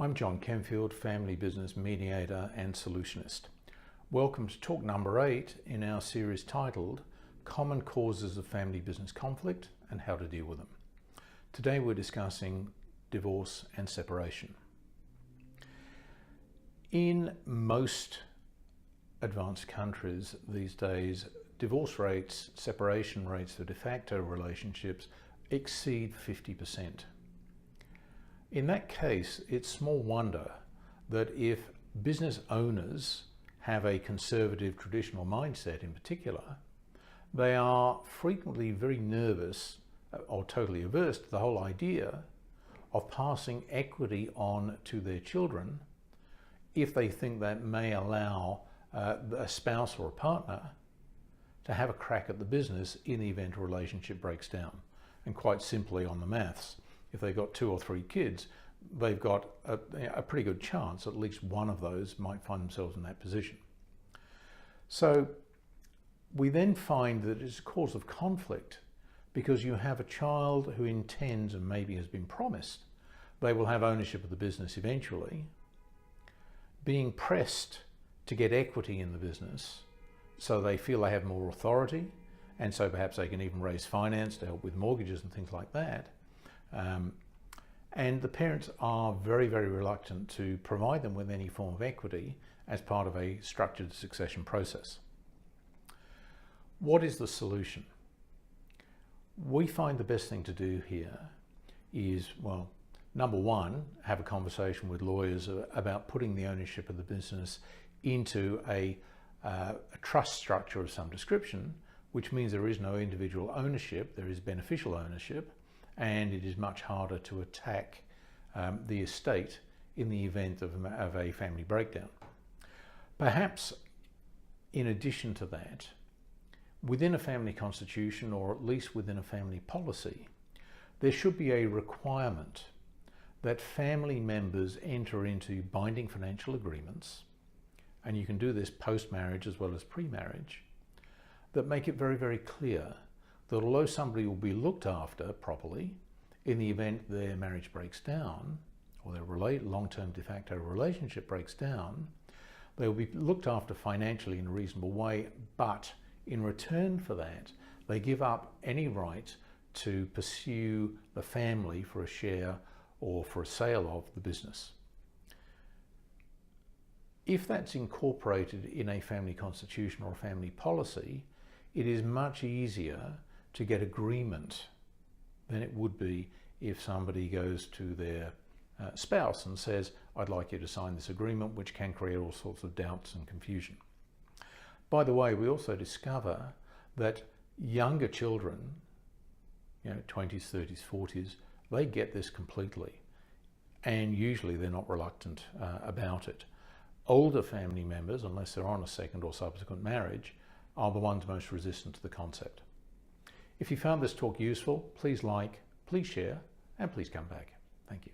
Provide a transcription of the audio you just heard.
I'm John Kenfield, family business mediator and solutionist. Welcome to talk number 8 in our series titled Common Causes of Family Business Conflict and How to Deal with them. Today we're discussing divorce and separation. In most advanced countries these days, divorce rates, separation rates for de facto relationships exceed 50%. In that case, it's small wonder that if business owners have a conservative traditional mindset in particular, they are frequently very nervous or totally averse to the whole idea of passing equity on to their children if they think that may allow a spouse or a partner to have a crack at the business in the event a relationship breaks down. And quite simply on the maths, if they've got 2 or 3 kids, they've got a pretty good chance at least one of those might find themselves in that position. So we then find that it's a cause of conflict because you have a child who intends and maybe has been promised they will have ownership of the business eventually, being pressed to get equity in the business so they feel they have more authority, and so perhaps they can even raise finance to help with mortgages and things like that. And the parents are very, very reluctant to provide them with any form of equity as part of a structured succession process. What is the solution? We find the best thing to do here is, well, number one, have a conversation with lawyers about putting the ownership of the business into a trust structure of some description, which means there is no individual ownership, there is beneficial ownership, and it is much harder to attack the estate in the event of a family breakdown. Perhaps in addition to that, within a family constitution, or at least within a family policy, there should be a requirement that family members enter into binding financial agreements, and you can do this post-marriage as well as pre-marriage, that make it very, very clear that although somebody will be looked after properly in the event their marriage breaks down or their long-term de facto relationship breaks down, they will be looked after financially in a reasonable way, but in return for that, they give up any right to pursue the family for a share or for a sale of the business. If that's incorporated in a family constitution or a family policy, it is much easier to get agreement than it would be if somebody goes to their spouse and says, I'd like you to sign this agreement, which can create all sorts of doubts and confusion. By the way, we also discover that younger children, 20s, 30s, 40s, they get this completely, and usually they're not reluctant about it. Older family members, unless they're on a second or subsequent marriage, are the ones most resistant to the concept. If you found this talk useful, please like, please share, and please come back. Thank you.